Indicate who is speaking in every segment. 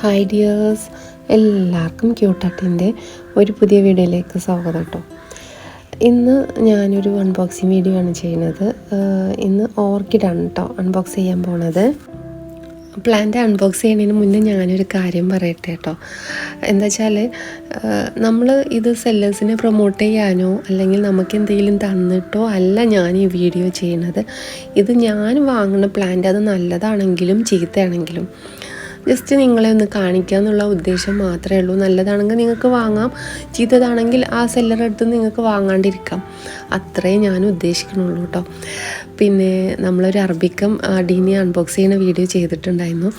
Speaker 1: Hi dears, എല്ലാവർക്കും ക്യൂട്ടാട്ടിൻ്റെ ഒരു പുതിയ വീഡിയോയിലേക്ക് സ്വാഗതം കേട്ടോ. ഇന്ന് ഞാനൊരു അൺബോക്സിങ് വീഡിയോ ആണ് ചെയ്യുന്നത്. ഇന്ന് ഓർക്കിഡാണ് കേട്ടോ അൺബോക്സ് ചെയ്യാൻ പോണത്. പ്ലാന്റ് അൺബോക്സ് ചെയ്യുന്നതിന് മുന്നേ ഞാനൊരു കാര്യം പറയട്ടെ കേട്ടോ. എന്താ വെച്ചാൽ നമ്മൾ ഇത് സെല്ലേഴ്സിനെ പ്രൊമോട്ട് ചെയ്യാനോ അല്ലെങ്കിൽ നമുക്ക് എന്തെങ്കിലും തന്നിട്ടോ അല്ല ഞാൻ ഈ വീഡിയോ ചെയ്യുന്നത്. ഇത് ഞാൻ വാങ്ങുന്ന പ്ലാന്റ് അത് നല്ലതാണെങ്കിലും ചീത്തയാണെങ്കിലും ജസ്റ്റ് നിങ്ങളെ ഒന്ന് കാണിക്കുക എന്നുള്ള ഉദ്ദേശം മാത്രമേ ഉള്ളൂ. നല്ലതാണെങ്കിൽ നിങ്ങൾക്ക് വാങ്ങാം, ചീത്തതാണെങ്കിൽ ആ സെല്ലറുടെ അടുത്ത് നിങ്ങൾക്ക് വാങ്ങാണ്ടിരിക്കാം. അത്രേ ഞാൻ ഉദ്ദേശിക്കുന്നുള്ളൂ കേട്ടോ. പിന്നെ നമ്മളൊരു അറബിക്കം അടീനി അൺബോക്സ് ചെയ്യുന്ന വീഡിയോ ചെയ്തിട്ടുണ്ടായിരുന്നു.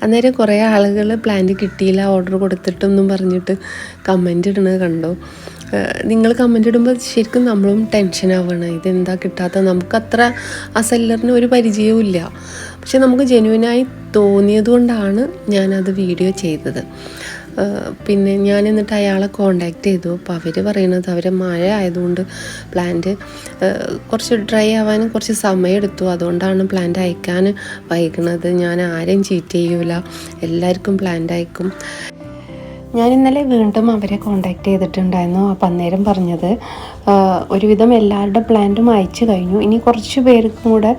Speaker 1: അന്നേരം കുറേ ആളുകൾ പ്ലാന്റ് കിട്ടിയില്ല, ഓർഡർ കൊടുത്തിട്ടൊന്നും പറഞ്ഞിട്ട് കമൻ്റ് ഇടുന്നത് കണ്ടു. നിങ്ങൾ കമൻ്റ് ഇടുമ്പോൾ ശരിക്കും നമ്മളും ടെൻഷനാവുകയാണ്. ഇതെന്താ കിട്ടാത്ത, നമുക്കത്ര ആ സെല്ലറിന് ഒരു പരിചയവും ഇല്ല. പക്ഷെ നമുക്ക് ജെന്യുവനായി തോന്നിയതുകൊണ്ടാണ് ഞാനത് വീഡിയോ ചെയ്തത്. പിന്നെ ഞാൻ എന്നിട്ട് അയാളെ കോണ്ടാക്ട് ചെയ്തു. അപ്പോൾ അവർ പറയണത് അവരെ മഴ ആയതുകൊണ്ട് പ്ലാന്റ് കുറച്ച് ഡ്രൈ ആവാനും കുറച്ച് സമയം എടുത്തു, അതുകൊണ്ടാണ് പ്ലാന്റ് അയക്കാൻ വൈകുന്നത്. ഞാൻ ആരെയും ചീറ്റ് ചെയ്യൂല, എല്ലാവർക്കും പ്ലാന്റ് അയക്കും. ഞാൻ ഇന്നലെ വീണ്ടും അവരെ കോണ്ടാക്ട് ചെയ്തിട്ടുണ്ടായിരുന്നു. അപ്പം അന്നേരം പറഞ്ഞത് ഒരുവിധം എല്ലാവരുടെ പ്ലാന്റും അയച്ചു കഴിഞ്ഞു, ഇനി കുറച്ച് പേർക്കും കൂടെ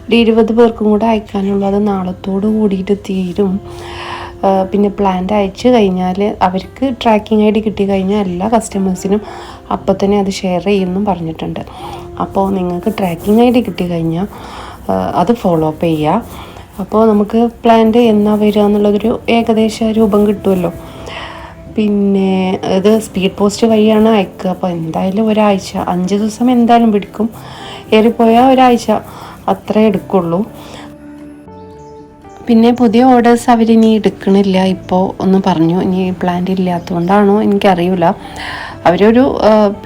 Speaker 1: ഒരു 20 പേർക്കും കൂടെ അയക്കാനുള്ളത് നാളത്തോട് കൂടിയിട്ട് തീരും. പിന്നെ പ്ലാന്റ് അയച്ചു കഴിഞ്ഞാൽ അവർക്ക് ട്രാക്കിംഗ് ID കിട്ടിക്കഴിഞ്ഞാൽ എല്ലാ കസ്റ്റമേഴ്സിനും അപ്പം തന്നെ അത് ഷെയർ ചെയ്യുമെന്നും പറഞ്ഞിട്ടുണ്ട്. അപ്പോൾ നിങ്ങൾക്ക് ട്രാക്കിംഗ് ID കിട്ടിക്കഴിഞ്ഞാൽ അത് ഫോളോ അപ്പ് ചെയ്യുക. അപ്പോൾ നമുക്ക് പ്ലാന്റ് എന്നാ വരിക എന്നുള്ളതൊരു ഏകദേശ രൂപം കിട്ടുമല്ലോ. പിന്നെ ഇത് സ്പീഡ് പോസ്റ്റ് വഴിയാണ് അയക്കുക. അപ്പോൾ എന്തായാലും ഒരാഴ്ച, 5 ദിവസം എന്തായാലും പിടിക്കും. ഏറിപ്പോയാൽ ഒരാഴ്ച അത്രേ എടുക്കുള്ളൂ. പിന്നെ പുതിയ ഓർഡേഴ്സ് അവരിനി എടുക്കണില്ല ഇപ്പോൾ ഒന്ന് പറഞ്ഞു. ഇനി പ്ലാന്റ് ഇല്ലാത്തതുകൊണ്ടാണോ എനിക്കറിയില്ല. അവരൊരു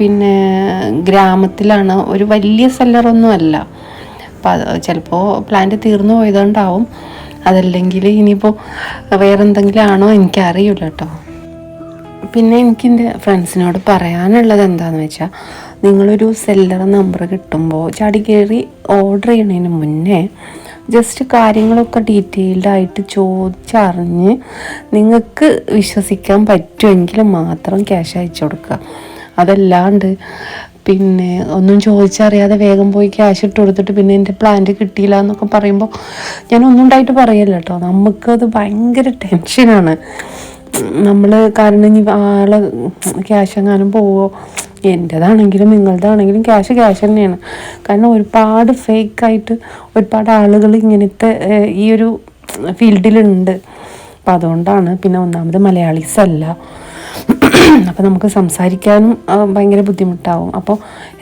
Speaker 1: പിന്നെ ഗ്രാമത്തിലാണ്, ഒരു വലിയ സെല്ലറൊന്നും അല്ല. അപ്പോൾ ചിലപ്പോൾ പ്ലാന്റ് തീർന്നു പോയതുകൊണ്ടാവും, അതല്ലെങ്കിൽ ഇനിയിപ്പോൾ വേറെന്തെങ്കിലും ആണോ എനിക്കറിയില്ല കേട്ടോ. പിന്നെ എനിക്കെൻ്റെ ഫ്രണ്ട്സിനോട് പറയാനുള്ളത് എന്താണെന്ന് വെച്ചാൽ, നിങ്ങളൊരു സെല്ലർ നമ്പർ കിട്ടുമ്പോൾ ചാടി കയറി ഓർഡർ ചെയ്യുന്നതിന് മുന്നേ ജസ്റ്റ് കാര്യങ്ങളൊക്കെ ഡീറ്റെയിൽഡായിട്ട് ചോദിച്ചറിഞ്ഞ് നിങ്ങൾക്ക് വിശ്വസിക്കാൻ പറ്റുമെങ്കിൽ മാത്രം ക്യാഷ് അയച്ചു കൊടുക്കുക. അതല്ലാണ്ട് പിന്നെ ഒന്നും ചോദിച്ചറിയാതെ വേഗം പോയി ക്യാഷ് ഇട്ട് കൊടുത്തിട്ട് പിന്നെ എൻ്റെ പ്ലാന്റ് കിട്ടിയില്ല എന്നൊക്കെ പറയുമ്പോൾ ഞാൻ ഒന്നും ഉണ്ടായിട്ട് പറയല്ല കേട്ടോ. നമുക്കത് ഭയങ്കര ടെൻഷനാണ്. നമ്മൾ കാരണം ഇനി ആളെ ക്യാഷ് എങ്ങാനും പോവോ, എൻ്റേതാണെങ്കിലും നിങ്ങളുടെതാണെങ്കിലും ക്യാഷ് തന്നെയാണ്. കാരണം ഒരുപാട് ഫേക്കായിട്ട് ഒരുപാട് ആളുകൾ ഇങ്ങനത്തെ ഈ ഒരു ഫീൽഡിലുണ്ട്. അപ്പം അതുകൊണ്ടാണ്. പിന്നെ ഒന്നാമത് മലയാളീസ് അല്ല, അപ്പോൾ നമുക്ക് സംസാരിക്കാനും ഭയങ്കര ബുദ്ധിമുട്ടാവും. അപ്പോൾ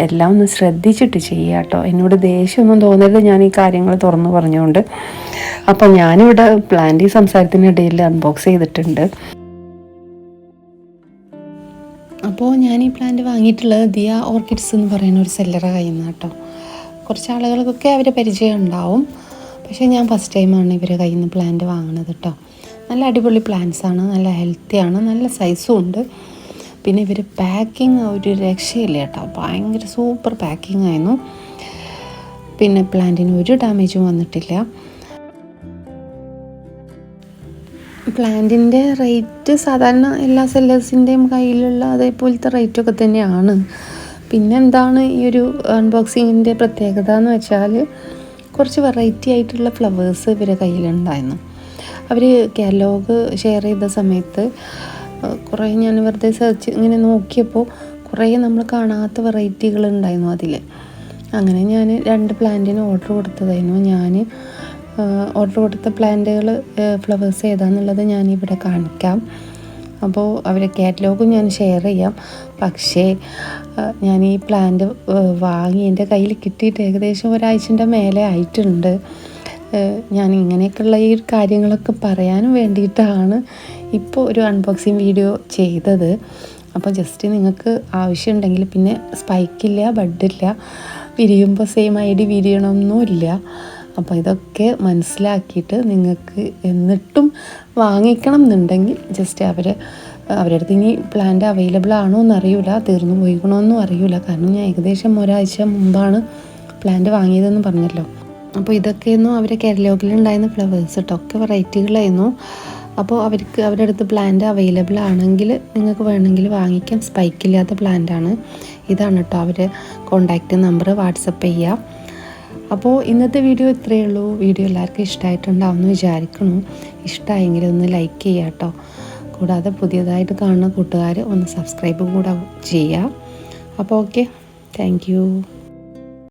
Speaker 1: എല്ലാം ഒന്ന് ശ്രദ്ധിച്ചിട്ട് ചെയ്യുക കേട്ടോ. എന്നോട് ദേഷ്യമൊന്നും തോന്നരുത് ഞാൻ ഈ കാര്യങ്ങൾ തുറന്നു പറഞ്ഞുകൊണ്ട്. അപ്പോൾ ഞാനിവിടെ പ്ലാന്റ് സംസാരത്തിനിടയിൽ അൺബോക്സ് ചെയ്തിട്ടുണ്ട്. അപ്പോൾ ഞാൻ ഈ പ്ലാന്റ് വാങ്ങിയിട്ടുള്ളത് ദിയ ഓർക്കിഡ്സ് എന്ന് പറയുന്ന ഒരു സെല്ലറെ കയ്യിൽ നിന്ന് കേട്ടോ. കുറച്ച് ആളുകൾക്കൊക്കെ അവരെ പരിചയം ഉണ്ടാവും, പക്ഷേ ഞാൻ ഫസ്റ്റ് ടൈമാണ് ഇവരെ കയ്യിൽ നിന്ന് പ്ലാന്റ് വാങ്ങുന്നത് കേട്ടോ. നല്ല അടിപൊളി പ്ലാന്റ്സാണ്, നല്ല ഹെൽത്തിയാണ്, നല്ല സൈസും ഉണ്ട്. പിന്നെ ഇവർ പാക്കിങ് ഒരു രക്ഷയില്ല കേട്ടോ, ഭയങ്കര സൂപ്പർ പാക്കിംഗ് ആയിരുന്നു. പിന്നെ പ്ലാന്റിന് ഒരു ഡാമേജും വന്നിട്ടില്ല. പ്ലാന്റിൻ്റെ റേറ്റ് സാധാരണ എല്ലാ സെല്ലേഴ്സിൻ്റെയും കയ്യിലുള്ള അതേപോലത്തെ റേറ്റൊക്കെ തന്നെയാണ്. പിന്നെ എന്താണ് ഈ ഒരു അൺബോക്സിങ്ങിൻ്റെ പ്രത്യേകത എന്ന് വെച്ചാൽ, കുറച്ച് വെറൈറ്റി ആയിട്ടുള്ള ഫ്ലവേഴ്സ് ഇവരെ കയ്യിലുണ്ടായിരുന്നു. അവർ കാറ്റലോഗ് ഷെയർ ചെയ്ത സമയത്ത് കുറേ ഞാൻ വെറുതെ സെർച്ച് ഇങ്ങനെ നോക്കിയപ്പോൾ കുറേ നമ്മൾ കാണാത്ത വെറൈറ്റികൾ ഉണ്ടായിരുന്നു അതിൽ. അങ്ങനെ ഞാൻ 2 പ്ലാന്റിന് ഓർഡർ കൊടുത്തതായിരുന്നു. ഞാൻ ഓർഡർ കൊടുത്ത പ്ലാന്റുകൾ ഫ്ലവേഴ്സ് ഏതാണെന്നുള്ളത് ഞാനിവിടെ കാണിക്കാം. അപ്പോൾ അവരെ കാറ്റലോഗും ഞാൻ ഷെയർ ചെയ്യാം. പക്ഷേ ഞാൻ ഈ പ്ലാന്റ് വാങ്ങി എൻ്റെ കയ്യിൽ കിട്ടിയിട്ട് ഏകദേശം ഒരാഴ്ചൻ്റെ മേലെ ആയിട്ടുണ്ട്. ഞാൻ ഇങ്ങനെയൊക്കെയുള്ള ഈ കാര്യങ്ങളൊക്കെ പറയാനും വേണ്ടിയിട്ടാണ് ഇപ്പോൾ ഒരു അൺബോക്സിങ് വീഡിയോ ചെയ്തത്. അപ്പോൾ ജസ്റ്റ് നിങ്ങൾക്ക് ആവശ്യമുണ്ടെങ്കിൽ, പിന്നെ സ്പൈക്കില്ല, ബഡില്ല, വിരിയുമ്പോൾ സെയിം ID വിരിയണമെന്നുമില്ല. അപ്പോൾ ഇതൊക്കെ മനസ്സിലാക്കിയിട്ട് നിങ്ങൾക്ക് എന്നിട്ടും വാങ്ങിക്കണം എന്നുണ്ടെങ്കിൽ ജസ്റ്റ് അവരുടെ അടുത്ത് ഇനി പ്ലാന്റ് അവൈലബിൾ ആണോ എന്നറിയില്ല, തീർന്നു പോയിക്കണമെന്നും അറിയില്ല. കാരണം ഞാൻ ഏകദേശം ഒരാഴ്ച മുമ്പാണ് പ്ലാന്റ് വാങ്ങിയതെന്ന് പറഞ്ഞല്ലോ. അപ്പോൾ ഇതൊക്കെയായിരുന്നു അവരുടെ കാറ്റലോഗിലുണ്ടായിരുന്ന ഫ്ലവേഴ്സ് കേട്ടോ. ഒക്കെ വെറൈറ്റികളായിരുന്നു. അപ്പോൾ അവരുടെ അടുത്ത് പ്ലാന്റ് അവൈലബിൾ ആണെങ്കിൽ നിങ്ങൾക്ക് വേണമെങ്കിൽ വാങ്ങിക്കാം. സ്പൈക്കില്ലാത്ത പ്ലാന്റാണ്. ഇതാണ് കേട്ടോ അവർ കോണ്ടാക്റ്റ് നമ്പർ, വാട്സപ്പ് ചെയ്യുക. അപ്പോൾ ഇന്നത്തെ വീഡിയോ ഇത്രയേ ഉള്ളൂ. വീഡിയോ എല്ലാവർക്കും ഇഷ്ടമായിട്ടുണ്ടാവുമെന്ന് വിചാരിക്കുന്നു. ഇഷ്ടമായെങ്കിൽ ഒന്ന് ലൈക്ക് ചെയ്യുക കേട്ടോ. കൂടാതെ പുതിയതായിട്ട് കാണുന്ന കൂട്ടുകാർ ഒന്ന് സബ്സ്ക്രൈബും കൂടെ ചെയ്യുക. അപ്പോൾ ഓക്കെ, താങ്ക് യു.